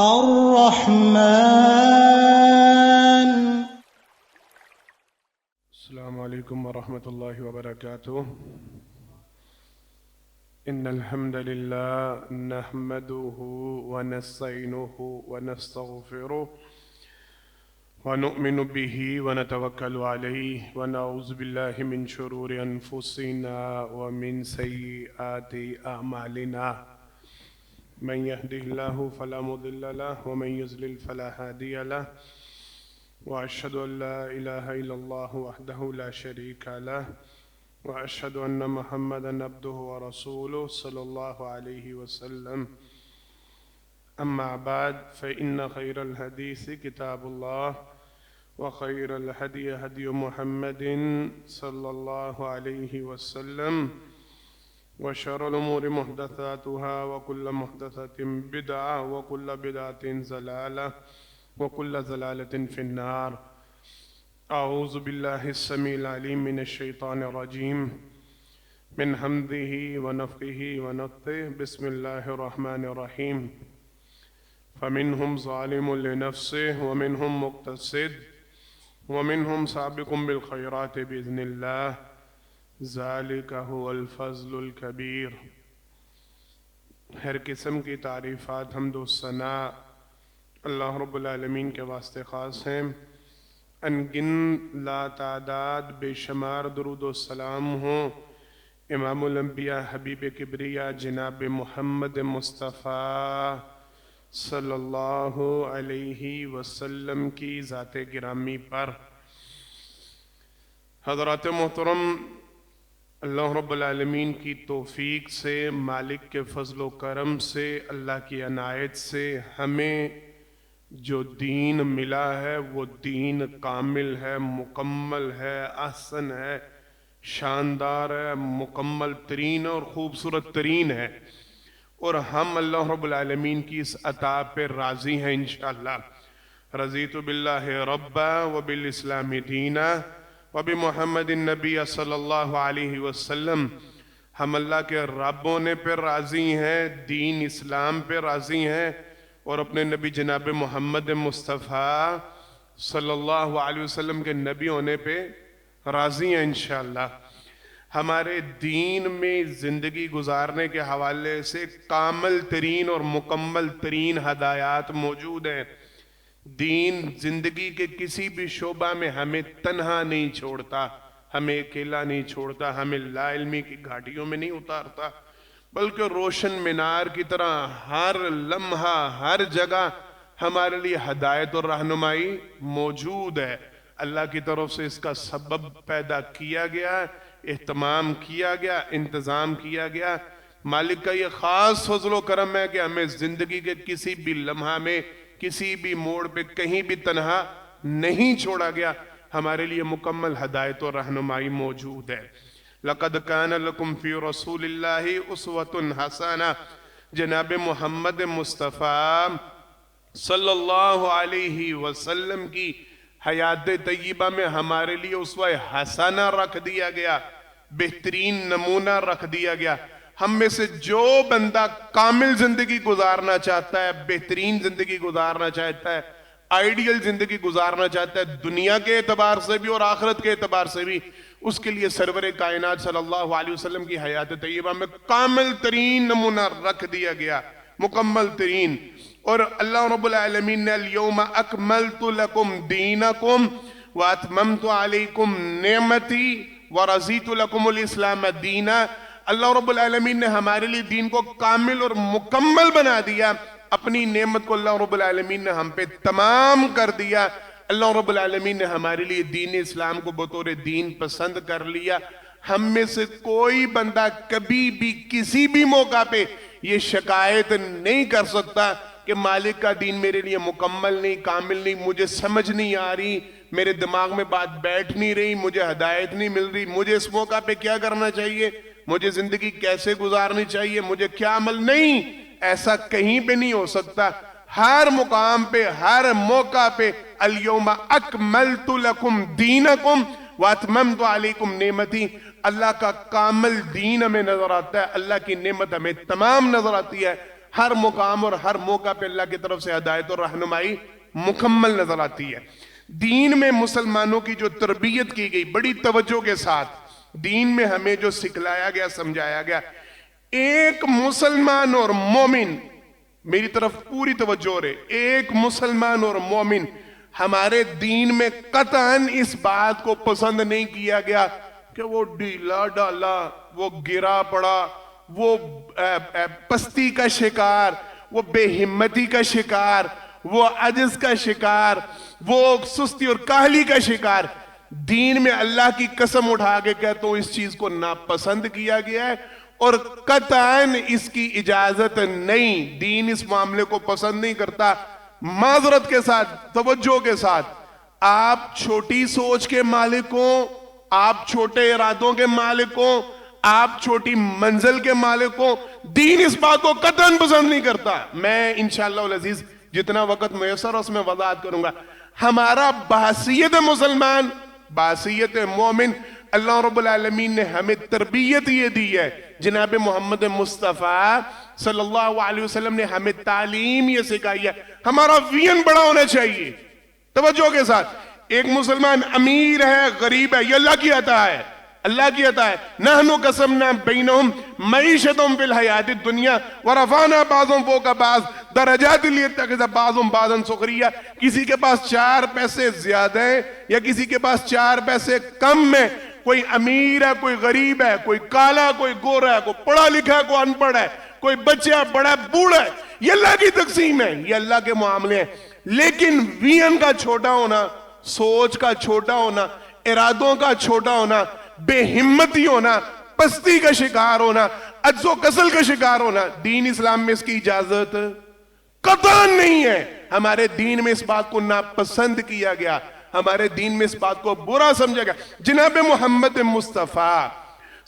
الرحمن. السلام علیکم ورحمۃ اللہ وبرکاتہ. ان الحمد للہ نحمده ونستعینه ونستغفره ونؤمن به ونتوکل علیہ ونعوذ باللہ من شرور انفسنا ومن سیئات اعمالنا. من يهده الله فلا مضل له ومن يضلل فلا هادي له وأشهد أن لا إله إلا الله وحده لا شريك له وأشهد أن محمدا عبده ورسوله صلى الله عليه وسلم. أما بعد فإن خير الحديث كتاب الله وخير الهدي هدي محمد صلى الله عليه وسلم وشر الأمور محدثاتها وكل محدثة بدعة وكل بدعة ضلالة وكل ضلالة في النار. أعوذ بالله السميع العليم من الشيطان الرجيم من حمده ونفخه ونفثه. بسم الله الرحمن الرحيم. فمنهم ظالم لنفسه ومنهم مقتصد ومنهم سابق بالخيرات بإذن الله ذالک هو الفضل الکبیر. ہر قسم کی تعریفات حمد و ثناء اللہ رب العالمین کے واسطے خاص ہیں. انگن لا تعداد بے شمار درود و سلام ہوں امام الانبیاء حبیب کبریہ جناب محمد مصطفیٰ صلی اللہ علیہ وسلم کی ذات گرامی پر. حضرات محترم، اللہ رب العالمین کی توفیق سے، مالک کے فضل و کرم سے، اللہ کی عنایت سے ہمیں جو دین ملا ہے وہ دین کامل ہے، مکمل ہے، احسن ہے، شاندار ہے، مکمل ترین اور خوبصورت ترین ہے، اور ہم اللہ رب العالمین کی اس عطا پہ راضی ہیں انشاءاللہ. رضیت باللہ ربا وبالاسلام دینا وبمحمد النبی صلی اللہ علیہ وسلم. ہم اللہ کے رب ہونے پہ راضی ہیں، دین اسلام پہ راضی ہیں، اور اپنے نبی جناب محمد مصطفیٰ صلی اللہ علیہ وسلم کے نبی ہونے پہ راضی ہیں انشاءاللہ. ہمارے دین میں زندگی گزارنے کے حوالے سے کامل ترین اور مکمل ترین ہدایات موجود ہیں. دین زندگی کے کسی بھی شعبہ میں ہمیں تنہا نہیں چھوڑتا، ہمیں اکیلا نہیں چھوڑتا، ہمیں لا علمی کی گھاٹیوں میں نہیں اتارتا، بلکہ روشن مینار کی طرح ہر لمحہ ہر جگہ ہمارے لیے ہدایت اور رہنمائی موجود ہے. اللہ کی طرف سے اس کا سبب پیدا کیا گیا، اہتمام کیا گیا، انتظام کیا گیا. مالک کا یہ خاص فضل و کرم ہے کہ ہمیں زندگی کے کسی بھی لمحہ میں، کسی بھی موڑ پہ، کہیں بھی تنہا نہیں چھوڑا گیا. ہمارے لیے مکمل ہدایت و رہنمائی موجود ہے. لَقَدْ كَانَ لَكُمْ فِي رَسُولِ اللَّهِ أُسْوَةٌ حَسَنَةٌ. جناب محمد مصطفیٰ صلی اللہ علیہ وسلم کی حیات طیبہ میں ہمارے لیے اسوہ حسنہ رکھ دیا گیا، بہترین نمونہ رکھ دیا گیا. ہم میں سے جو بندہ کامل زندگی گزارنا چاہتا ہے، بہترین زندگی گزارنا چاہتا ہے، آئیڈیل زندگی گزارنا چاہتا ہے، دنیا کے اعتبار سے بھی اور آخرت کے اعتبار سے بھی، اس کے لیے سرور کائنات صلی اللہ علیہ وسلم کی حیات طیبہ میں کامل ترین نمونہ رکھ دیا گیا، مکمل ترین. اور اللہ رب العالمین نے اليوم اکملت لکم دینکم واتممت علیکم نعمتی ورضیت لکم الاسلام دینا. اللہ رب العالمین نے ہمارے لیے دین کو کامل اور مکمل بنا دیا. اپنی نعمت کو اللہ رب العالمین نے ہم پہ تمام کر دیا. اللہ رب العالمین نے ہمارے لیے دین اسلام کو بطور دین پسند کر لیا. ہم میں سے کوئی بندہ کبھی بھی کسی بھی موقع پہ یہ شکایت نہیں کر سکتا کہ مالک کا دین میرے لیے مکمل نہیں، کامل نہیں، مجھے سمجھ نہیں آ رہی، میرے دماغ میں بات بیٹھ نہیں رہی، مجھے ہدایت نہیں مل رہی، مجھے اس موقع پہ کیا کرنا چاہیے، مجھے زندگی کیسے گزارنی چاہیے، مجھے کیا عمل. نہیں، ایسا کہیں پہ نہیں ہو سکتا. ہر مقام پہ، ہر موقع پہ اليوم اکملت لکم دینکم واتممت علیکم نعمتی. اللہ کا کامل دین ہمیں نظر آتا ہے، اللہ کی نعمت ہمیں تمام نظر آتی ہے. ہر مقام اور ہر موقع پہ اللہ کی طرف سے ہدایت اور رہنمائی مکمل نظر آتی ہے۔ دین میں مسلمانوں کی جو تربیت کی گئی بڑی توجہ کے ساتھ، دین میں ہمیں جو سکھلایا گیا، سمجھایا گیا، ایک مسلمان اور مومن، میری طرف پوری توجہ رہے، ایک مسلمان اور مومن، ہمارے دین میں قطعاً اس بات کو پسند نہیں کیا گیا کہ وہ ڈھیلا ڈالا، وہ گرا پڑا، وہ پستی کا شکار، وہ بے ہمتی کا شکار، وہ عجز کا شکار، وہ سستی اور کاہلی کا شکار۔ دین میں اللہ کی قسم اٹھا کے کہتا ہوں اس چیز کو ناپسند کیا گیا ہے اور قطعاً اس کی اجازت نہیں، دین اس معاملے کو پسند نہیں کرتا۔ معذرت کے ساتھ، توجہ کے ساتھ، آپ چھوٹی سوچ کے مالک ہوں، آپ چھوٹے ارادوں کے مالک ہوں، آپ چھوٹی منزل کے مالک ہوں، دین اس بات کو قطعاً پسند نہیں کرتا۔ میں انشاءاللہ العزیز جتنا وقت میسر اس میں وضاحت کروں گا۔ ہمارا بحیثیت مسلمان، بحیثیت مومن، اللہ رب العالمین نے ہمیں تربیت یہ دی ہے، جناب محمد مصطفیٰ صلی اللہ علیہ وسلم نے ہمیں تعلیم یہ سکھائی ہے، ہمارا وین بڑا ہونا چاہیے۔ توجہ کے ساتھ، ایک مسلمان امیر ہے، غریب ہے، یہ اللہ کی عطا ہے، اللہ کی عطا ہے۔ نحن قسمنا بینہم معیشتہم فی الحیات الدنیا ورفعنا بعضهم فوق بعض درجات لیتخذ بعضهم بعضا سخریا۔ کسی کے پاس 4 پیسے زیادہ ہیں یا کسی کے پاس 4 پیسے کم ہیں، کوئی امیر ہے، کوئی غریب ہے، کوئی کالا، کوئی گورا ہے، کوئی پڑھا لکھا ہے، کوئی ان پڑھ ہے، کوئی بچہ بڑا بوڑھا ہے، یہ اللہ کی تقسیم ہے، یہ اللہ کے معاملے ہیں۔ لیکن وین کا چھوٹا ہونا، سوچ کا چھوٹا ہونا، ارادوں کا چھوٹا ہونا، بے ہمتی ہونا، پستی کا شکار ہونا، عجز و کسل کا شکار ہونا، دین اسلام میں اس کی اجازت قطعاً نہیں ہے۔ ہمارے دین میں اس بات کو ناپسند کیا گیا، ہمارے دین میں اس بات کو برا سمجھا گیا۔ جناب محمد مصطفیٰ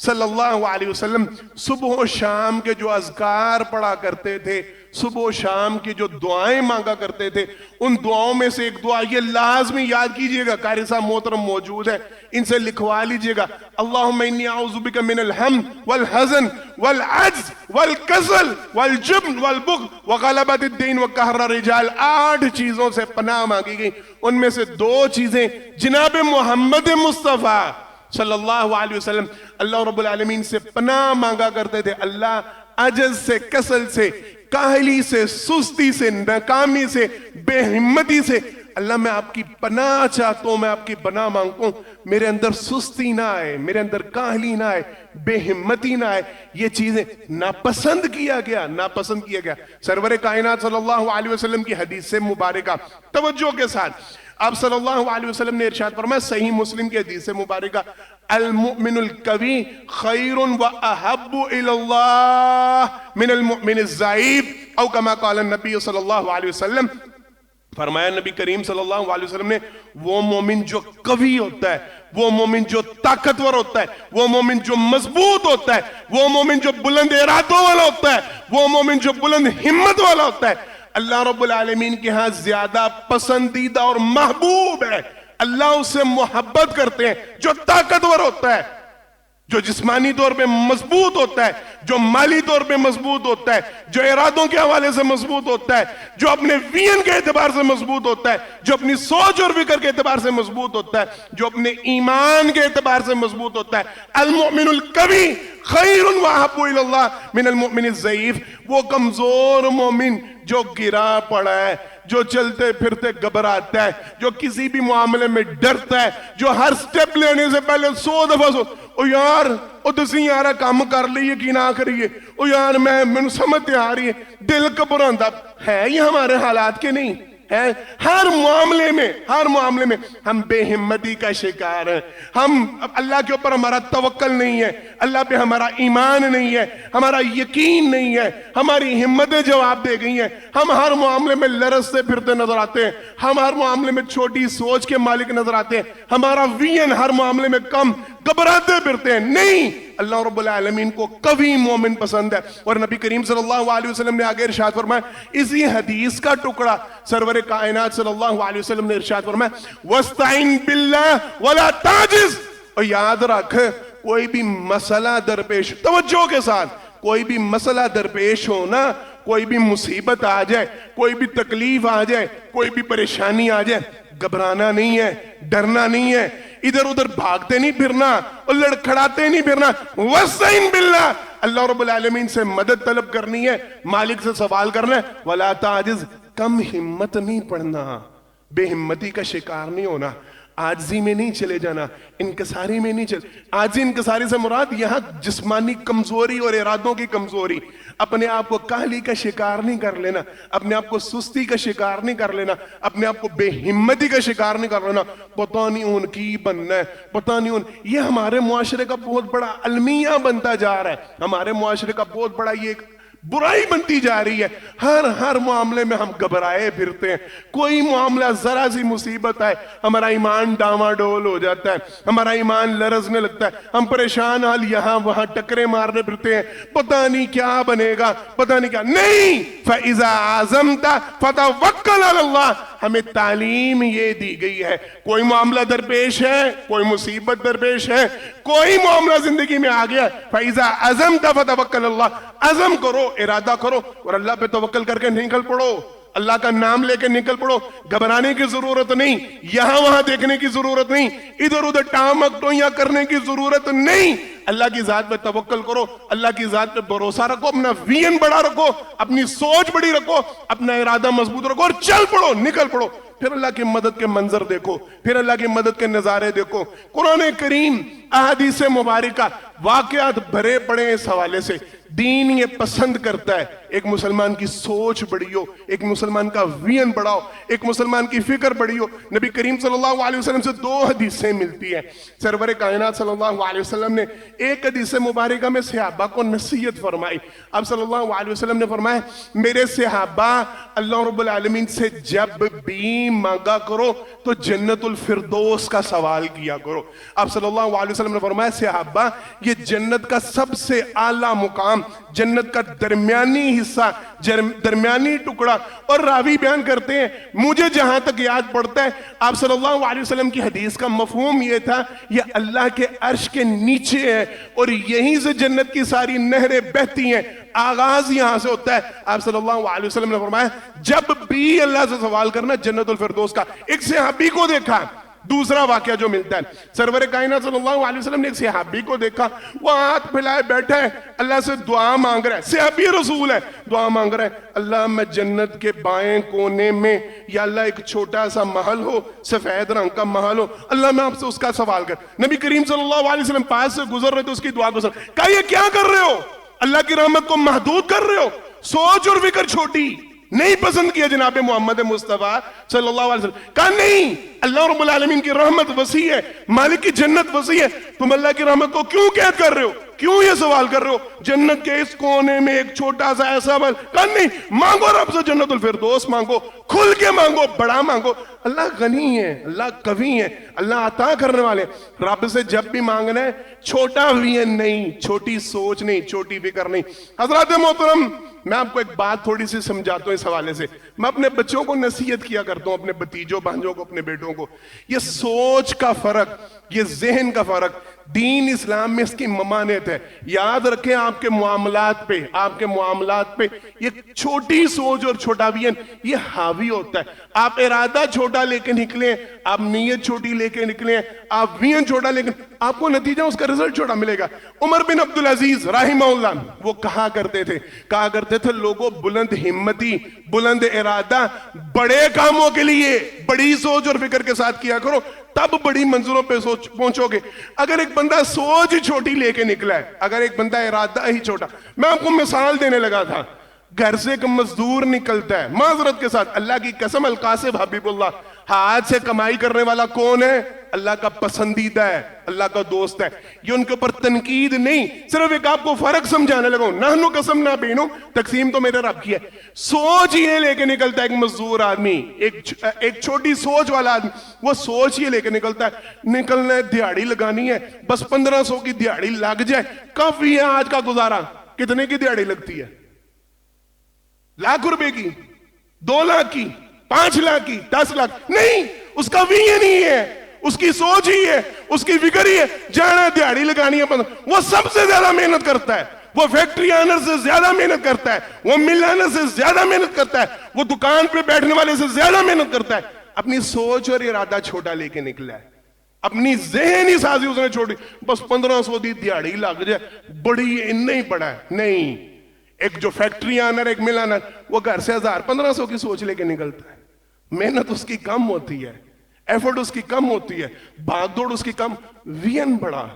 صلی اللہ علیہ وسلم صبح و شام کے جو اذکار پڑھا کرتے تھے، صبح و شام کی جو دعائیں مانگا کرتے تھے، ان دعاؤں میں سے ایک دعا یہ لازمی یاد کیجئے گا، قاری صاحب محترم موجود ہے، ان سے لکھوا لیجئے گا، اللہم انی اعوذ بک من الہم والحزن والعجز والکسل والجبن والبخل وغلبۃ الدین وقہر الرجال۔ 8 چیزوں سے پناہ مانگی گئی، ان میں سے 2 چیزیں جناب محمد مصطفیٰ صلی اللہ علیہ وسلم اللہ رب العالمین سے پناہ مانگا کرتے تھے۔ اللہ عجز سے، کسل سے، کاہلی سے، سستی سے، ناکامی سے، بے ہمتی سے، اللہ میں آپ کی پناہ چاہتا ہوں، میں آپ کی پناہ مانگتا ہوں، میرے اندر سستی نہ آئے، میرے اندر کاہلی نہ آئے، بے ہمتی نہ آئے۔ یہ چیزیں ناپسند کیا گیا، ناپسند کیا گیا۔ سرور کائنات صلی اللہ علیہ وسلم کی حدیث سے مبارکہ توجہ کے ساتھ، آپ صلی اللہ علیہ وسلم نے ارشاد فرمایا، صحیح مسلم کی حدیث سے مبارکہ، المؤمن القوی خیر و احب الی اللہ من المؤمن الضعیف او کما قال النبی صلی اللہ علیہ وسلم۔ فرمایا نبی کریم صلی اللہ علیہ وسلم نے، وہ مومن جو قوی ہوتا ہے، وہ مومن جو طاقتور ہوتا ہے، وہ مومن جو مضبوط ہوتا ہے، وہ مومن جو بلند ارادوں والا ہوتا ہے، وہ مومن جو بلند ہمت والا ہوتا ہے، اللہ رب العالمین کے ہاں زیادہ پسندیدہ اور محبوب ہے۔ اللہ اس سے محبت کرتے ہیں جو طاقتور ہوتا ہے، جو جسمانی طور پہ مضبوط ہوتا ہے، جو مالی طور پہ مضبوط ہوتا ہے، جو ارادوں کے حوالے سے مضبوط ہوتا ہے، جو اپنے وین کے اعتبار سے مضبوط ہوتا ہے، جو اپنی سوچ اور فکر کے اعتبار سے مضبوط ہوتا ہے، جو اپنے ایمان کے اعتبار سے مضبوط ہوتا ہے۔ المؤمن القوی خیر و احب الی اللہ من المؤمن الضعیف۔ وہ کمزور مومن جو گرا پڑا ہے، جو چلتے پھرتے گھبراتا ہے، جو کسی بھی معاملے میں ڈرتا ہے، جو ہر سٹیپ لینے سے پہلے 100 دفعہ او یار او تسی یارا کام کر لیے کی نہ کریے، او یار میں سمجھ آ رہی ہے، دل گھبراتا ہے۔ یہ ہمارے حالات کے نہیں ہے، ہر معاملے میں ہم بے ہمتی کا شکار ہیں، ہم اللہ کے اوپر ہمارا توکل نہیں ہے، اللہ پہ ہمارا ایمان نہیں ہے، ہمارا یقین نہیں ہے، ہماری ہمتیں جواب دے گئی ہیں، ہم ہر معاملے میں لرزتے پھرتے نظر آتے ہیں، ہم ہر معاملے میں چھوٹی سوچ کے مالک نظر آتے ہیں، ہمارا وین ہر معاملے میں کم، گھبراتے پھرتے ہیں۔ نہیں، اللہ رب العالمین کو قوی مومن پسند ہے۔ اور نبی کریم صلی اللہ علیہ وسلم نے آگے ارشاد فرمایا، اسی حدیث کا ٹکڑا سرور کائنات صلی اللہ علیہ وسلم نے ارشاد فرمایا، وَاسْتَعِنْ بِاللَّهِ وَلَا تَعْجِزْ۔ اور یاد رکھ، کوئی بھی مسئلہ درپیش، توجہ کے ساتھ، کوئی بھی مسئلہ درپیش ہو نا، کوئی بھی مصیبت آ جائے، کوئی بھی تکلیف آ جائے، کوئی بھی پریشانی آ جائے، گھبرانا نہیں ہے، ڈرنا نہیں ہے، ادھر ادھر بھاگتے نہیں پھرنا اور لڑکھڑاتے نہیں پھرنا. وَاسْتَعِنْ بِاللَّهِ، اللہ رب العالمین سے مدد طلب کرنی ہے، مالک سے سوال کرنا ہے. وَلَا تَعْجِزْ، کم ہمت نہیں پڑھنا، بے ہمتی کا شکار نہیں ہونا، عاجزی میں نہیں چلے جانا، انکساری میں نہیں عاجزی انکساری سے مراد یہاں جسمانی کمزوری اور ارادوں کی کمزوری. اپنے آپ کو کاہلی کا شکار نہیں کر لینا، اپنے آپ کو سستی کا شکار نہیں کر لینا، اپنے آپ کو بے ہمتی کا شکار نہیں کر لینا. پتہ نہیں ان کی بننا ہے، پتہ نہیں ان، یہ ہمارے معاشرے کا بہت بڑا المیہ بنتا جا رہا ہے، ہمارے معاشرے کا بہت بڑا یہ ایک برائی بنتی جا رہی ہے. ہر معاملے میں ہم گھبرائے پھرتے ہیں. کوئی معاملہ ذرا سی مصیبت آئے ہمارا ایمان ڈاواڈول ہو جاتا ہے، ہمارا ایمان لرزنے لگتا ہے، ہم پریشان حال یہاں وہاں ٹکرے مارنے پھرتے ہیں، پتہ نہیں کیا بنے گا، پتہ نہیں کیا. نہیں، فَإِذَا عَزَمْتَ فَتَوَكَّلْ عَلَى اللَّهِ. ہمیں تعلیم یہ دی گئی ہے، کوئی معاملہ درپیش ہے، کوئی مصیبت درپیش ہے، کوئی معاملہ زندگی میں آ گیا، فَإِذَا عَزَمْتَ فَتَوَكَّلْ عَلَى اللَّهِ. عزم کرو، ارادہ کرو اور اللہ پہ توکل کر کے نکل پڑو، اللہ کا نام لے کے نکل پڑو. گھبرانے کی ضرورت نہیں، یہاں وہاں دیکھنے کی ضرورت نہیں، ادھر ادھر ٹامکٹوئیاں کرنے کی ضرورت نہیں. اللہ کی ذات پہ توکل کرو، اللہ کی ذات پہ بھروسہ رکھو، اپنا ویژن بڑا رکھو، اپنی سوچ بڑی رکھو، اپنا ارادہ مضبوط رکھو اور چل پڑو، نکل پڑو. پھر اللہ کی مدد کے منظر دیکھو، پھر اللہ کی مدد کے نظارے دیکھو. قرآن کریم احادیث مبارکہ واقعات بھرے پڑے اس حوالے سے. دین یہ پسند کرتا ہے ایک مسلمان کی سوچ بڑی ہو، ایک مسلمان کا ویژن بڑا ہو، ایک مسلمان کی فکر بڑی ہو. نبی کریم صلی اللہ علیہ وسلم سے 2 حدیثیں ملتی ہیں. سرور کائنات صلی اللہ علیہ وسلم نے ایک حدیث مبارکہ میں صحابہ کو نصیحت فرمائی. آپ صلی اللہ علیہ وسلم نے فرمایا، میرے صحابہ اللہ رب العالمین سے جب بھی مانگا کرو تو جنت الفردوس کا سوال کیا کرو. آپ صلی اللہ علیہ وسلم نے فرمایا، صحابہ یہ جنت کا سب سے اعلیٰ مقام، جنت کا درمیانی حصہ، درمیانی ٹکڑا. اور راوی بیان کرتے ہیں، مجھے جہاں تک یاد پڑتا ہے آپ صلی اللہ علیہ وسلم کی حدیث کا مفہوم یہ تھا، یہ اللہ کے عرش کے نیچے ہے اور یہیں سے جنت کی ساری نہریں بہتی ہیں، آغاز یہاں سے ہوتا ہے. آپ صلی اللہ علیہ وسلم نے فرمایا، جب بھی اللہ سے سوال کرنا جنت الفردوس کا. ایک صحابی کو دیکھا. دوسرا واقعہ جو ملتا ہے، سرور کائنات صلی اللہ علیہ وسلم نے ایک صحابی کو دیکھا، وہ ہاتھ پھیلائے بیٹھا ہے، اللہ سے دعا مانگ رہا ہے. صحابی رسول ہے، دعا مانگ رہا ہے، اللہ میں جنت کے بائیں کونے میں یا اللہ ایک چھوٹا سا محل ہو، سفید رنگ کا محل ہو، اللہ میں آپ سے اس کا سوال کر. نبی کریم صلی اللہ علیہ وسلم پاس سے گزر رہے تو اس کی دعا کو سن. کہا یہ کیا کر رہے ہو؟ اللہ کی رحمت کو محدود کر رہے ہو؟ سوچ اور فکر چھوٹی نہیں پسند کیا جناب محمد مصطفیٰ صلی اللہ علیہ وسلم. کہا نہیں، اللہ رب العالمین کی رحمت وسیع ہے، مالک کی جنت وسیع ہے، تم اللہ کی رحمت کو کیوں قید کر رہے ہو؟ کیوں یہ سوال کر رہے ہو؟ جنت کے اس کونے میں ایک چھوٹا سا ایسا محل. کہا نہیں، مانگو رب سے جنت الفردوس مانگو، کھل کے مانگو، بڑا مانگو. اللہ غنی ہے، اللہ قوی ہے، اللہ عطا کرنے والے. رب سے جب بھی مانگنا ہے چھوٹا ویژن نہیں، چھوٹی سوچ نہیں، چھوٹی فکر نہیں. حضرات محترم، میں آپ کو ایک بات تھوڑی سی سمجھاتا ہوں اس حوالے سے. میں اپنے بچوں کو نصیحت کیا کرتا ہوں، اپنے بھتیجوں بھانجوں کو، اپنے بیٹوں کو. یہ سوچ کا فرق، یہ ذہن کا فرق دین اسلام میں اس کی ممانعت ہے. یاد رکھیں آپ کے معاملات پہ یہ چھوٹی سوچ اور چھوٹا ویژن یہ حاوی ہوتا ہے. آپ ارادہ چھوٹا لے کے نکلیں، آپ نیت چھوٹی لے کے نکلیں، آپ ویژن چھوٹا لے کے، آپ کو نتیجہ اس کا رزلٹ چھوٹا ملے گا. عمر بن عبدالعزیز رحمہ اللہ وہ کہا کرتے تھے لوگوں بلند ہمتی، بلند ارادہ بڑے کاموں کے لیے بڑی سوچ اور فکر کے ساتھ کیا کرو، تب بڑی منزلوں پہ پہنچو گے. اگر ایک بندہ سوچ چھوٹی لے کے نکلا ہے، اگر ایک بندہ ارادہ ہی چھوٹا. میں آپ کو مثال دینے لگا تھا، گھر سے ایک مزدور نکلتا ہے، معذرت کے ساتھ اللہ کی قسم، القاسم حبیب اللہ، ہاتھ سے کمائی کرنے والا کون ہے؟ اللہ کا پسندیدہ ہے، اللہ کا دوست ہے. یہ ان کے اوپر تنقید نہیں، صرف ایک آپ کو فرق سمجھانے لگا ہوں. نحنو قسمنا بینہم، تقسیم تو میرے رب کی ہے. سوچ یہ لے کے نکلتا ہے ایک مزدور آدمی، ایک چھوٹی سوچ والا آدمی، وہ سوچ یہ لے کے نکلتا ہے، نکلنا ہے، دیہاڑی لگانی ہے، بس 1500 کی دیہاڑی لگ جائے کافی ہے آج کا گزارا. کتنے کی دیہاڑی لگتی ہے؟ ₹1,00,000 کی، 2 لاکھ کی، 5 لاکھ کی، 10 لاکھ نہیں. اس کا ویژن نہیں ہے، اس کی سوچ ہی ہے، اس کی فکر ہی ہے، جانا دیہاڑی لگانی ہے. وہ سب سے زیادہ محنت کرتا ہے، وہ فیکٹری آنر سے زیادہ محنت کرتا ہے, وہ مل آنر سے زیادہ محنت کرتا ہے, وہ دکان پہ بیٹھنے والے سے زیادہ محنت کرتا ہے. اپنی سوچ اور ارادہ چھوٹا لے کے نکلا ہے, اپنی ذہنی سازی اس نے چھوڑی, بس 1500 دی دیہڑی لگ جائے, بڑی نہیں پڑا ہے. نہیں, ایک جو فیکٹری آنر, ایک مل آنر, وہ گھر سے 1000-1500 کی سوچ لے کے نکلتا ہے. محنت اس کی کم ہوتی ہے, ایفرٹ اس کی کم ہوتی ہے, بھاگ دوڑ اس کی کم, وین بڑا.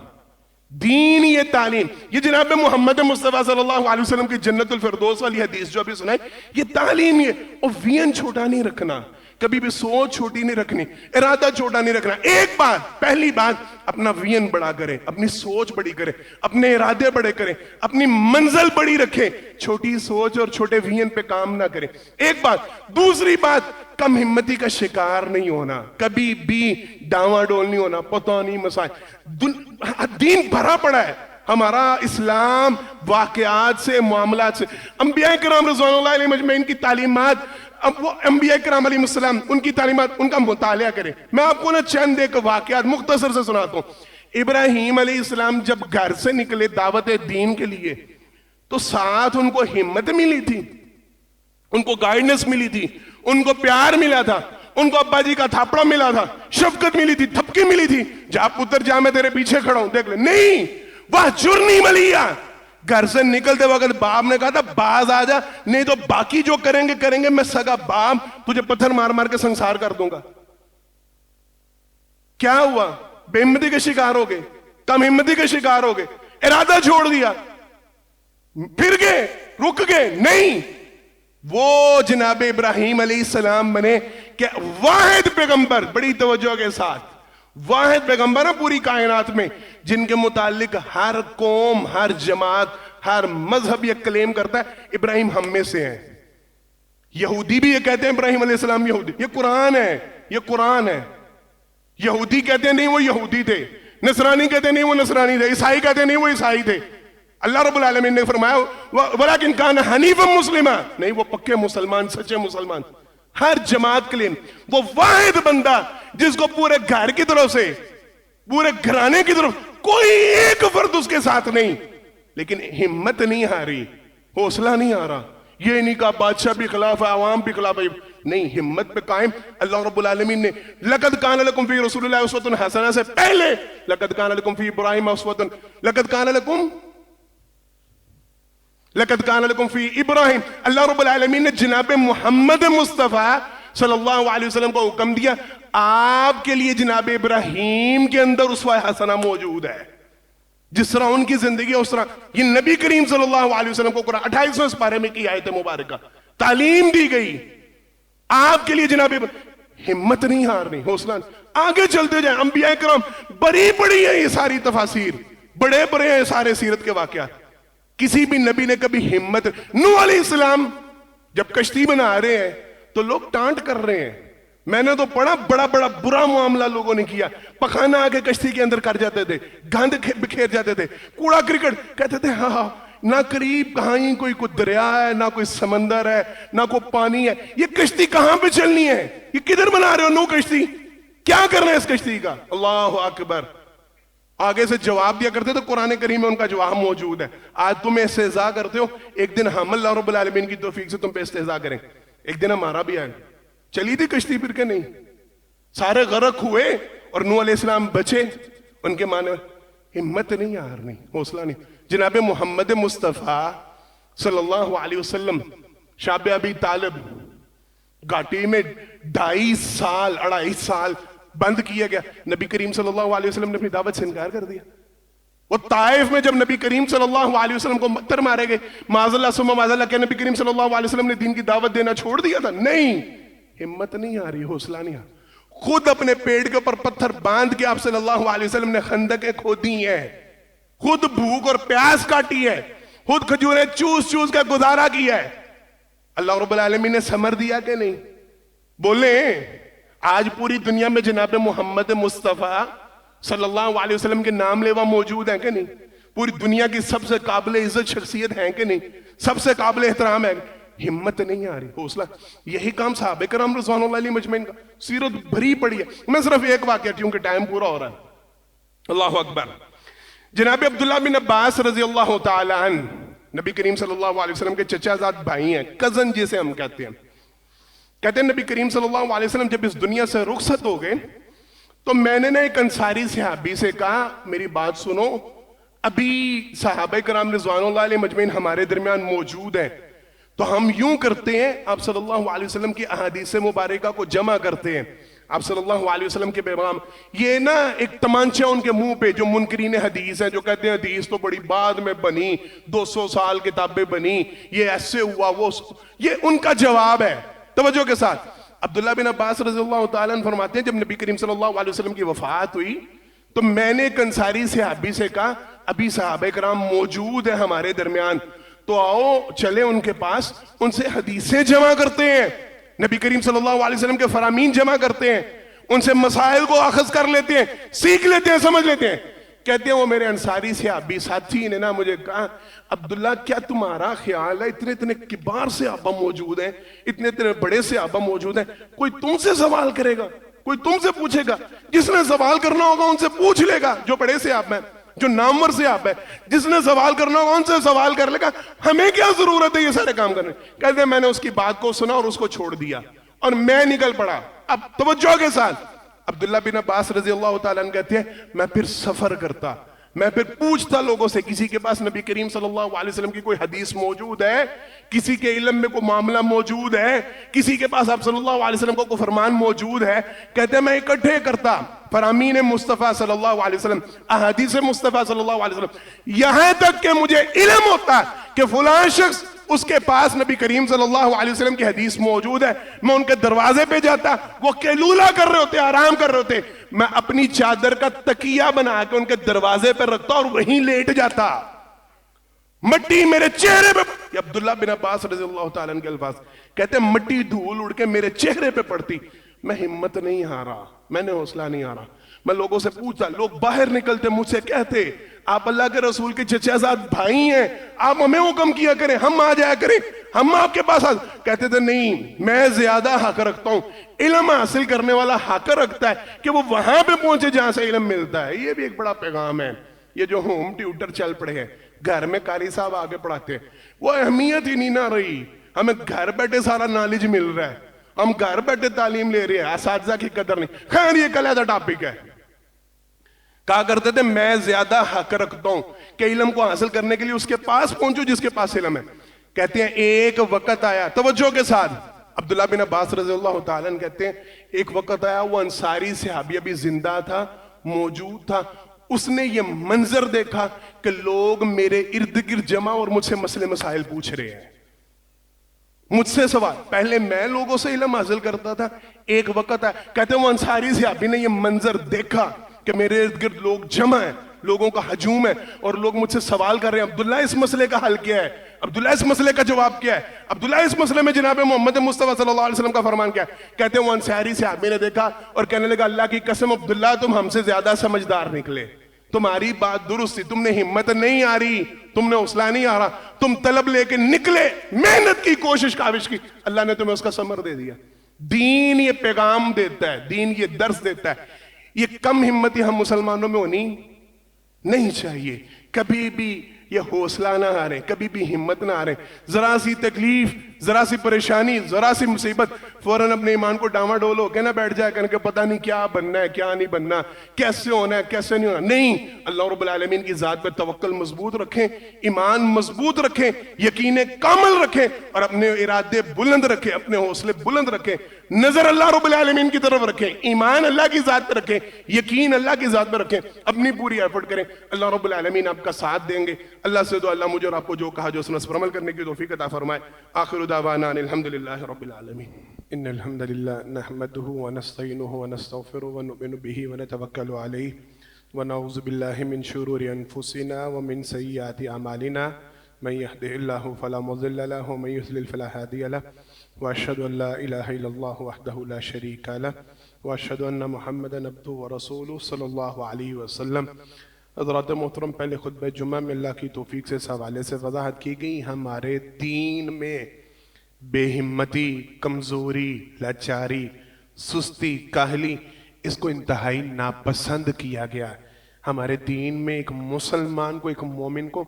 دین یہ تعلیم, یہ جناب محمد مصطفیٰ صلی اللہ علیہ وسلم کی جنت الفردوس والی حدیث جو ابھی سنائی, یہ تعلیم یہ, اور وین چھوٹا نہیں رکھنا, کبھی بھی سوچ چھوٹی نہیں رکھنی, ارادہ چھوٹا نہیں رکھنا. ایک بات, پہلی بات, اپنا وین بڑا کریں, اپنی سوچ بڑی کریں, اپنے ارادے بڑے کریں, اپنی منزل بڑی رکھیں, چھوٹی سوچ اور چھوٹے وین پہ کام نہ کریں. ایک بات. دوسری بات, کم ہمتی کا شکار نہیں ہونا, کبھی بھی ڈاواں ڈول نہیں ہونا, پتہ نہیں مسائل. دین بھرا پڑا ہے ہمارا اسلام واقعات سے, معاملات سے. انبیاء کرام رضوان اللہ علیہ مجمعین کی تعلیمات, اب وہ انبیاء کرام علیہ السلام, ان کی تعلیمات, ان کا مطالعہ کریں. میں آپ کو چند ایک واقعات مختصر سے سناتا ہوں. ابراہیم علیہ السلام جب گھر سے نکلے دعوت دین کے لیے, تو ساتھ ان کو ہمت ملی تھی, ان کو گائیڈنس ملی تھی, ان کو پیار ملا تھا, ان کو ابا جی کا تھاپڑا ملا تھا, شفقت ملی تھی, تھپکی ملی تھی, جا پتر جا میں تیرے پیچھے کھڑا ہوں دیکھ لے. نہیں, وہ جرنی ملیا. گھر سے نکلتے وقت باپ نے کہا تھا باز آ جا, نہیں تو باقی جو کریں گے, میں سگا باپ تجھے پتھر مار مار کے سنسار کر دوں گا. کیا ہوا؟ بے ہمتی کے شکار ہو گئے, کم ہمتی کے شکار ہو گئے, ارادہ چھوڑ دیا, پھر گئے, رک گئے. نہیں, وہ جناب ابراہیم علیہ السلام بنے کہ واحد پیغمبر, بڑی توجہ کے ساتھ, واحد پیغمبر پوری کائنات میں جن کے متعلق ہر قوم, ہر جماعت, ہر مذہب یہ کلیم کرتا ہے ابراہیم ہم میں سے ہیں. یہودی بھی یہ کہتے ہیں ابراہیم علیہ السلام یہودی, یہ قرآن ہے, یہ قرآن ہے. یہودی کہتے ہیں نہیں وہ یہودی تھے, نصرانی کہتے ہیں نہیں وہ نصرانی تھے, عیسائی کہتے ہیں نہیں وہ عیسائی تھے. اللہ رب العالمین نے فرمایا وَلَكِنْ كَانَ حَنِيفًا مُسْلِمًا, نہیں وہ پکے مسلمان, سچے مسلمان. ہر جماعت کلیم, وہ واحد بندہ جس کو پورے گھر کی طرف سے, پورے گھرانے کی طرف کوئی ایک فرد اس کے ساتھ نہیں, لیکن ہمت نہیں ہاری, حوصلہ نہیں آ رہا. یہ نہیں کہا بادشاہ بھی خلاف ہے, عوام بھی خلاف ہے, نہیں, ہمت پہ قائم. اللہ رب العالمین نے لَقَدْ كَانَ لَكُمْ فِي رَسُولِ اللَّهِ أُسْوَةٌ حَسَنَةٌ سے پہلے لَقَدْ كَانَ لَكُمْ فِي إِبْرَاهِيمَ أُسْوَةٌ, لَقَدْ كَانَ لَكُمْ فِي إِبْرَاهِيمَ, اللہ رب العالمین نے جناب محمد مصطفیٰ صلی اللہ علیہ وسلم کو حکم دیا آپ کے لیے جناب ابراہیم کے اندر اسوہ حسنہ موجود ہے. جس طرح ان کی زندگی ہے اس طرح یہ نبی کریم صلی اللہ علیہ وسلم کو قرآن 28 سپارے میں کی آیت مبارکہ تعلیم دی گئی. آپ کے لیے جناب ہمت نہیں ہارنی, حوصلہ آگے چلتے جائیں. انبیاء کرام بڑی بڑی ہے یہ ساری تفاسیر, بڑے بڑے ہیں سارے سیرت کے واقعات. کسی بھی نبی نے کبھی ہمت, نوح علیہ السلام جب کشتی بنا رہے ہیں تو لوگ ٹانٹ کر رہے ہیں, میں نے تو پڑھا بڑا بڑا برا معاملہ لوگوں نے کیا, پخانا آگے کشتی کے اندر کر جاتے تھے, گند بکھیر جاتے تھے, کوڑا کرکٹ, کہتے تھے ہاں نہ قریب کہاں ہی کوئی دریا ہے, نہ کوئی سمندر ہے, نہ کوئی پانی ہے, یہ کشتی کہاں پہ چلنی ہے, یہ کدھر بنا رہے ہو نو کشتی, کیا کرنا ہے اس کشتی کا. اللہ اکبر. آگے سے جواب دیا کرتے تو قرآن کریم میں ان کا جواب موجود ہے. آج تم استہزاء کرتے ہو, ایک دن ہم اللہ رب العالمین کی توفیق سے تم پہ استہزاء کریں. ایک دن ہمارا بھی آئے, چلی تھی کشتی پھر کے نہیں, سارے غرق ہوئے اور نوح علیہ السلام بچے. ان کے معنی ہمت نہیں ہارنی, حوصلہ نہیں. جناب محمد مصطفیٰ صلی اللہ علیہ وسلم, شاب ابی طالب گھاٹی میں 2.5 سال 2.5 سال بند کیا گیا. نبی کریم صلی اللہ علیہ وسلم نے اپنی دعوت سے انکار کر دیا. وہ طائف میں جب نبی کریم صلی اللہ علیہ وسلم کو متر مارے گئے, معاذ اللہ ثم معاذ اللہ, کہ نبی کریم صلی اللہ علیہ وسلم نے دین کی دعوت دینا چھوڑ دیا تھا؟ نہیں, ہمت نہیں آ رہی, حوصلہ نہیں آ رہا. خود اپنے پیٹ کے اوپر پتھر باندھ کے آپ صلی اللہ علیہ وسلم نے خندقیں کھودی ہیں, خود بھوک اور پیاس کاٹی ہے, خود کھجوریں چوس چوس کا گزارا کیا ہے. اللہ رب العالمین نے ثمر دیا کہ نہیں؟ بولیں. آج پوری دنیا میں جناب محمد مصطفیٰ صلی اللہ علیہ وسلم کے نام لیوا موجود ہیں کہ نہیں؟ پوری دنیا کی سب سے قابل عزت شخصیت ہیں کہ نہیں؟ سب سے قابل احترام ہے. ہمت نہیں آ رہی, حوصلہ. یہی کام صحابہ کرام رضوان اللہ علیہ مجمعین کا, سیرت بھری پڑی ہے. میں صرف ایک واقعہ, کیونکہ ٹائم پورا ہو رہا ہے. اللہ اکبر. جناب عبداللہ بن عباس رضی اللہ تعالی عنہ نبی کریم صلی اللہ علیہ وسلم کے چچا زاد بھائی ہیں، کزن جسے ہم کہتے ہیں. کہتے ہیں نبی کریم صلی اللہ علیہ وسلم جب اس دنیا سے رخصت ہو گئے تو میں نے ایک انصاری صحابی سے کہا میری بات سنو، ابھی صحابہ کرام رضوان اللہ علیہ مجمعین ہمارے درمیان موجود ہیں، تو ہم یوں کرتے ہیں، آپ صلی اللہ علیہ وسلم کی احادیث مبارکہ کو جمع کرتے ہیں. آپ صلی اللہ علیہ وسلم کے پیغام، یہ نا ایک تمانچہ ان کے منہ پہ جو منکرین حدیث ہیں، جو کہتے ہیں حدیث تو بڑی بعد میں بنی، 200 سال کتابیں بنی، یہ ایسے ہوا وہ، یہ ان کا جواب ہے. توجہ کے ساتھ عبداللہ بن عباس رضی اللہ تعالیٰ عنہ فرماتے ہیں جب نبی کریم صلی اللہ علیہ وسلم کی وفات ہوئی تو میں نے ایک انصاری صحابی سے کہا ابھی صحابہ کرام موجود ہیں ہمارے درمیان، تو آؤ چلے ان کے پاس، ان سے حدیثیں جمع کرتے ہیں، نبی کریم صلی اللہ علیہ وسلم کے فرامین جمع کرتے ہیں، ان سے مسائل کو اخذ کر لیتے ہیں، سیکھ لیتے ہیں، سمجھ لیتے ہیں. کہتے ہیں وہ میرے انصاری صحابی ساتھی نے نا مجھے کہا عبداللہ کیا تمہارا خیال ہے اتنے اتنے کبار صحابہ موجود ہیں، اتنے اتنے بڑے صحابہ موجود ہیں، کوئی تم سے سوال کرے گا، کوئی تم سے پوچھے گا؟ جس نے سوال کرنا ہوگا ان سے پوچھ لے گا، جو بڑے صحابہ ہیں، جو نامور صحابہ ہیں، جس نے سوال کرنا ہوگا ان سے سوال کر لے گا، ہمیں کیا ضرورت ہے یہ سارے کام کرنے. کہتے ہیں میں نے اس کی بات کو سنا اور اس کو چھوڑ دیا اور میں نکل پڑا. اب توجہ کے ساتھ عبداللہ بن عباس رضی اللہ تعالیٰ عنہ کہتے ہیں میں پھر سفر کرتا، میں پھر پوچھتا لوگوں سے کسی کے پاس نبی کریم صلی اللہ علیہ وسلم کی کوئی حدیث موجود ہے، کسی کے علم میں کوئی معاملہ موجود ہے، کسی کے پاس آپ صلی اللہ علیہ وسلم کو کوئی فرمان موجود ہے. کہتے ہیں میں اکٹھے کرتا فرامین مصطفیٰ صلی اللہ علیہ وسلم، احادیث مصطفیٰ صلی اللہ علیہ وسلم، یہاں تک کہ مجھے علم ہوتا کہ فلاں شخص اس کے پاس نبی کریم صلی اللہ علیہ وسلم کی حدیث موجود ہے. میں ان کے دروازے پہ جاتا، وہ قیلولہ کر رہے ہوتے، آرام کر رہے ہوتے، میں اپنی چادر کا تکیہ بنا کے ان کے دروازے پہ رکھتا اور وہیں لیٹ جاتا، مٹی میرے چہرے پہ. یہ عبداللہ بن عباس رضی اللہ تعالیٰ عنہ کے الفاظ. کہتے ہیں مٹی دھول اڑ کے میرے چہرے پہ پڑتی، میں ہمت نہیں ہارا، میں نے حوصلہ نہیں ہارا، میں لوگوں سے پوچھتا، لوگ باہر نکلتے مجھ سے کہتے آپ اللہ کے رسول کے چچا زاد بھائی ہیں، آپ ہمیں حکم کیا کریں، ہم آ جایا کریں، ہم آپ کے پاس کہتے تھے نہیں میں زیادہ حق رکھتا ہوں. علم حاصل کرنے والا حق رکھتا ہے کہ وہ وہاں پہ پہنچے جہاں سے علم ملتا ہے. یہ بھی ایک بڑا پیغام ہے. یہ جو ہوم ٹیوٹر چل پڑے ہیں، گھر میں قاری صاحب آگے پڑھاتے ہیں، وہ اہمیت ہی نہیں نہ رہی. ہمیں گھر بیٹھے سارا نالج مل رہا ہے، ہم گھر بیٹھے تعلیم لے رہے ہیں، اساتذہ کی قدر نہیں. خیر یہ علیحدہ ٹاپک ہے. کہا کرتے تھے میں زیادہ حق رکھتا ہوں کہ علم کو حاصل کرنے کے لیے اس کے پاس پہنچو جس کے پاس علم ہے. کہتے ہیں ایک وقت آیا، توجہ کے ساتھ عبداللہ بن عباس رضی اللہ تعالیٰ عنہ کہتے ہیں ایک وقت آیا، وہ انصاری صحابی ابھی زندہ تھا، موجود تھا، اس نے یہ منظر دیکھا کہ لوگ میرے ارد گرد جمع اور مجھ سے مسئلے مسائل پوچھ رہے ہیں، مجھ سے سوال. پہلے میں لوگوں سے علم حاصل کرتا تھا، ایک وقت آیا. کہتے ہیں وہ انصاری صحابی نے یہ منظر دیکھا کہ میرے ارد گرد لوگ جمع ہیں، لوگوں کا ہجوم ہے اور لوگ مجھ سے سوال کر رہے ہیں عبداللہ اس مسئلے کا حل کیا ہے، عبداللہ اس مسئلے کا جواب کیا ہے، عبداللہ اس مسئلے میں جناب محمد مصطفیٰ صلی اللہ علیہ وسلم کا فرمان کیا ہے. کہتے ہیں وہ انصاری صحابی نے دیکھا اور کہنے لگا اللہ کی قسم عبداللہ تم ہم سے زیادہ سمجھدار نکلے، تمہاری بات درست تھی، تم نے ہمت نہیں آ رہی، تم نے حوصلہ نہیں آ رہا، تم طلب لے کے نکلے، محنت کی، کوشش کاوش کی، اللہ نے تمہیں اس کا ثمر دے دیا. دین یہ پیغام دیتا ہے، دین یہ درس دیتا ہے. یہ کم ہمتی ہم مسلمانوں میں ہونی نہیں چاہیے. کبھی بھی یہ حوصلہ نہ ہاریں، کبھی بھی ہمت نہ ہاریں. ذرا سی تکلیف، ذرا سی پریشانی، ذرا سی مصیبت، فوراً اپنے ایمان کو ڈاما ڈولو کہ نہ بیٹھ جائے کہنے کہ پتہ نہیں کیا بننا ہے کیا نہیں بننا، کیسے ہونا ہے کیسے نہیں ہونا. نہیں، اللہ رب العالمین کی ذات پہ توکل مضبوط رکھیں، ایمان مضبوط رکھیں، یقین کامل رکھیں اور اپنے ارادے بلند رکھیں، اپنے حوصلے بلند رکھیں، نظر اللہ رب العالمین کی طرف رکھیں، ایمان اللہ کی ذات پہ رکھیں، یقین اللہ کی ذات پہ رکھیں، اپنی پوری ایفرٹ کریں. اللہ رب العالمین آپ کا ساتھ دیں گے. اللہ سے دعا اللہ مجھے اور آپ کو جو کہا جو سنت پر عمل کرنے کی توفیق عطا فرمائے. آخر دعوانا الحمدللہ رب العالمین. ان الحمدللہ نحمده ونستعینه ونستغفره ونؤمن به ونتوکل علیہ ونعوذ باللہ من شرور انفسنا ومن سیئات اعمالنا من يهده الله فلا مضل له ومن يضلل فلا هادي له واشهد ان لا اله الا الله وحده لا شريك له واشهد ان محمدا عبده ورسوله صلی اللہ علیہ وسلم. حضرات محترم، پہلے خطبہ جمعہ میں اللہ کی توفیق سے اس حوالے سے وضاحت کی گئی ہمارے دین میں بے ہمتی، کمزوری، لاچاری، سستی، کاہلی، اس کو انتہائی ناپسند کیا گیا ہے. ہمارے دین میں ایک مسلمان کو، ایک مومن کو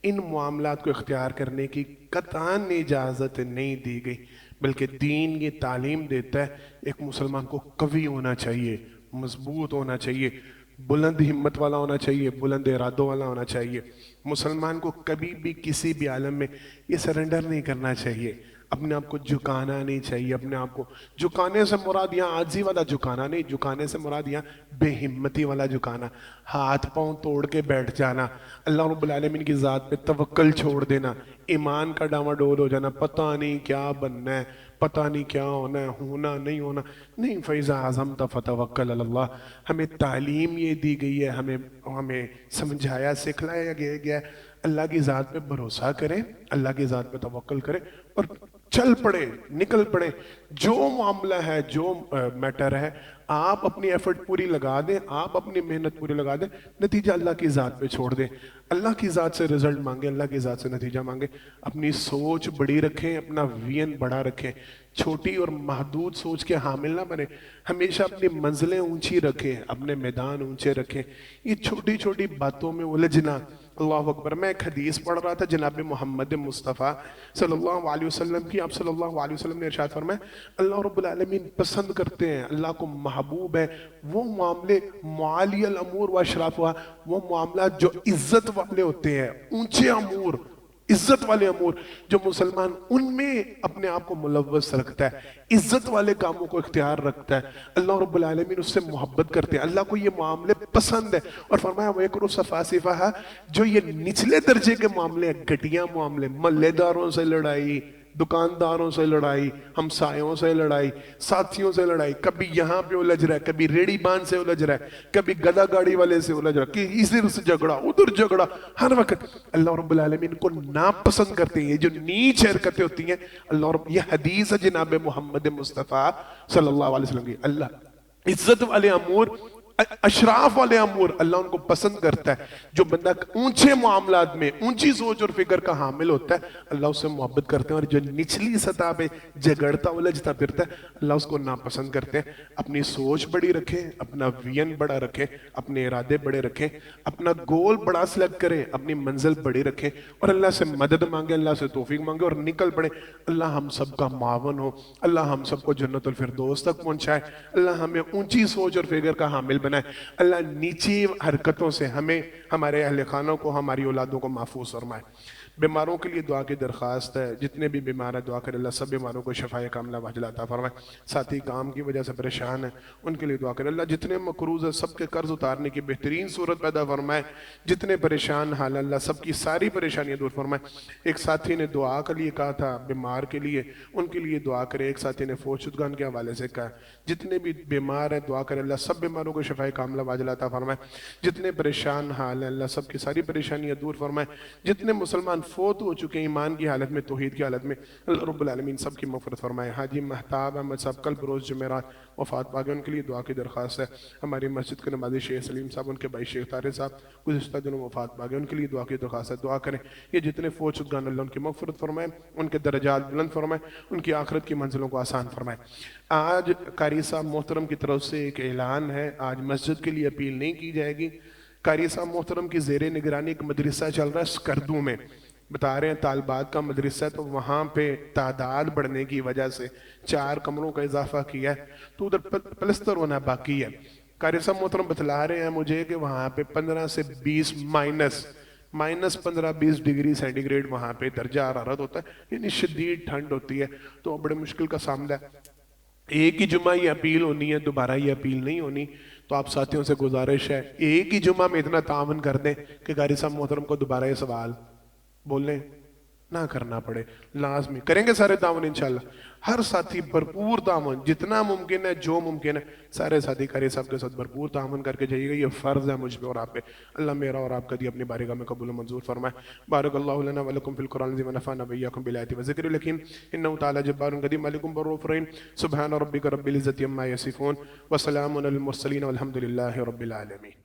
ان معاملات کو اختیار کرنے کی قطعاً اجازت نہیں دی گئی، بلکہ دین یہ تعلیم دیتا ہے ایک مسلمان کو قوی ہونا چاہیے، مضبوط ہونا چاہیے، بلند ہمت والا ہونا چاہیے، بلند ارادوں والا ہونا چاہیے۔ مسلمان کو کبھی بھی کسی بھی عالم میں یہ سرنڈر نہیں کرنا چاہیے، اپنے آپ کو جھکانا نہیں چاہیے، اپنے آپ کو جھکانے سے مراد یہاں عاجزی والا جھکانا نہیں، جھکانے سے مراد یہاں بے ہمتی والا جھکانا، ہاتھ پاؤں توڑ کے بیٹھ جانا، اللہ رب العالمین کی ذات پہ توکل چھوڑ دینا، ایمان کا ڈاما ڈول ہو جانا، پتہ نہیں کیا بننا ہے، پتہ نہیں کیا ہونا ہے، ہونا نہیں ہونا نہیں۔ فَإِذَا عَزَمْتَ فَتَوَكَّلْ عَلَى اللَّهِ، ہمیں تعلیم یہ دی گئی ہے، ہمیں سمجھایا سکھلایا گیا ہے اللہ کی ذات پہ بھروسہ کریں، اللہ کی ذات پہ توکل کریں اور چل پڑے، نکل پڑے۔ جو معاملہ ہے، جو میٹر ہے، آپ اپنی ایفرٹ پوری لگا دیں، آپ اپنی محنت پوری لگا دیں، نتیجہ اللہ کی ذات پہ چھوڑ دیں، اللہ کی ذات سے رزلٹ مانگیں، اللہ کی ذات سے نتیجہ مانگیں۔ اپنی سوچ بڑی رکھیں، اپنا وین بڑا رکھیں، چھوٹی اور محدود سوچ کے حامل نہ بنیں، ہمیشہ اپنی منزلیں اونچی رکھیں، اپنے میدان اونچے رکھیں۔ یہ چھوٹی چھوٹی باتوں میں الجھنا، اللہ اکبر۔ میں ایک حدیث پڑھ رہا تھا جناب محمد مصطفیٰ صلی اللہ علیہ وسلم کی، آپ صلی اللہ علیہ وسلم نے ارشاد فرمایا اللہ رب العالمین پسند کرتے ہیں، اللہ کو محبوب ہے وہ معاملے معالی الامور و اشرافها، وہ معاملات جو عزت والے ہوتے ہیں، اونچے امور، عزت والے امور، جو مسلمان ان میں اپنے آپ کو ملوث رکھتا ہے، عزت والے کاموں کو اختیار رکھتا ہے، اللہ رب العالمین اس سے محبت کرتے ہیں، اللہ کو یہ معاملے پسند ہے۔ اور فرمایا وَيَكْرُ سَفَاسِفَهَا، جو یہ نچلے درجے کے معاملے ہیں، گھٹیا معاملے، محلے داروں سے لڑائی، دکانداروں سے لڑائی، ہمسایوں سے لڑائی، ساتھیوں سے لڑائی، کبھی یہاں پہ الجھ رہا ہے، کبھی ریڑی بان سے الجھ رہا ہے، کبھی گدا گاڑی والے سے الجھ رہا ہے، کہ ادھر سے جھگڑا ادھر جھگڑا، ہر وقت اللہ رب العالمین کو ناپسند کرتے ہیں۔ یہ جو نیچ حرکتیں ہوتی ہیں، اللہ رب، یہ حدیث ہے جناب محمد مصطفیٰ صلی اللہ علیہ وسلم کی، اللہ عزت والے امور، اشراف والے امور اللہ ان کو پسند کرتا ہے۔ جو بندہ اونچے معاملات میں اونچی سوچ اور فکر کا حامل ہوتا ہے، اللہ اس سے محبت کرتے ہیں، اور جو نچلی سطح پہ جھگڑتا الجھتا پھرتا ہے، اللہ اس کو ناپسند کرتے ہیں۔ اپنی سوچ بڑی رکھیں، اپنا وین بڑا رکھیں، اپنے ارادے بڑے رکھیں، اپنا گول بڑا سلیکٹ کریں، اپنی منزل بڑی رکھیں، اور اللہ سے مدد مانگیں، اللہ سے توفیق مانگیں اور نکل پڑیں۔ اللہ ہم سب کا معاون ہو، اللہ ہم سب کو جنت الفردوس تک پہنچائے، اللہ ہمیں اونچی سوچ اور فکر کا حامل بنائے، اللہ نیچی حرکتوں سے ہمیں، ہمارے اہل خانوں کو، ہماری اولادوں کو محفوظ فرمائے۔ بیماروں کے لیے دعا کی درخواست ہے، جتنے بھی بیمار ہیں دعا کرے اللہ سب بیماروں کو شفائے کاملہ وعجلہ عطا فرمائے۔ ساتھی کام کی وجہ سے پریشان ہیں ان کے لیے دعا کرے اللہ جتنے مقروض ہیں سب کے قرض اتارنے کی بہترین صورت پیدا فرمائے، جتنے پریشان حال اللہ سب کی ساری پریشانیاں دور فرمائے۔ ایک ساتھی نے دعا کے لیے کہا تھا بیمار کے لیے، ان کے لیے دعا کرے۔ ایک ساتھی نے فوت شدگان کے حوالے سے کہا جتنے بھی بیمار ہیں دعا کرے اللہ سب بیماروں کو شفائے کاملہ وعجلہ عطا فرمائے، جتنے پریشان حال ہیں اللہ سب کی ساری پریشانیاں دور فرمائے، جتنے مسلمان فوت ہو چکے ہیں ایمان کی حالت میں، توحید کی حالت میں، اللہ رب العالمین سب کی مغفرت فرمائے۔ حاجی مہتاب احمد صاحب کل بروز جمعرات وفات پا گئے، ان کے لیے دعا کی درخواست ہے۔ ہماری مسجد کے نمازی شیخ سلیم صاحب، ان کے بھائی شیخ طارق صاحب گزشتہ دنوں وفات پا گئے، ان کے لیے دعا کی درخواست ہے۔ دعا کریں یہ جتنے فوت شدگان اللہ ان کی مغفرت فرمائے، ان کے درجات بلند فرمائے، ان کی آخرت کی منزلوں کو آسان فرمائے۔ آج قاری صاحب محترم کی طرف سے ایک اعلان ہے، آج مسجد کے لیے اپیل نہیں کی جائے گی۔ قاری صاحب محترم کی زیر نگرانی ایک مدرسہ چل رہا ہے سکردو میں، بتا رہے ہیں طالبات کا مدرسہ ہے، تو وہاں پہ تعداد بڑھنے کی وجہ سے 4 کمروں کا اضافہ کیا ہے، تو ادھر پلستر ہونا باقی ہے۔ قاری صاحب محترم بتلا رہے ہیں مجھے کہ وہاں پہ 15 سے 20 مائنس 15-20 ڈگری سینٹی گریڈ وہاں پہ درجہ حرارت ہوتا ہے، یعنی شدید ٹھنڈ ہوتی ہے، تو بڑے مشکل کا سامنا ہے۔ ایک ہی جمعہ یہ اپیل ہونی ہے، دوبارہ یہ اپیل نہیں ہونی، تو آپ ساتھیوں سے گزارش ہے ایک ہی جمعہ میں اتنا تعاون کر دیں کہ قاری صاحب محترم کو دوبارہ یہ سوال بولیں نہ کرنا پڑے، لازمی کریں گے سارے تعاون انشاءاللہ۔ ہر ساتھی بھرپور تعاون جتنا ممکن ہے، جو ممکن ہے، سارے ساتھی قاری صاحب کے ساتھ بھرپور تعاون کر کے جائیے گا، یہ فرض ہے مجھ پہ اور آپ پہ۔ اللہ میرا اور آپ کا دی اپنی بارگاہ میں قبول و منظور فرمائے۔ بارک اللہ لنا ولکم فی القرآن العظیم ونفعنا وإیاکم بالآیات والذکر الحکیم، انہ تعالی جبار قدیم علیکم بالرؤوف الرحیم، سبحان ربک رب العزة عما یصفون وسلام علی المرسلین والحمد للہ رب العالمین۔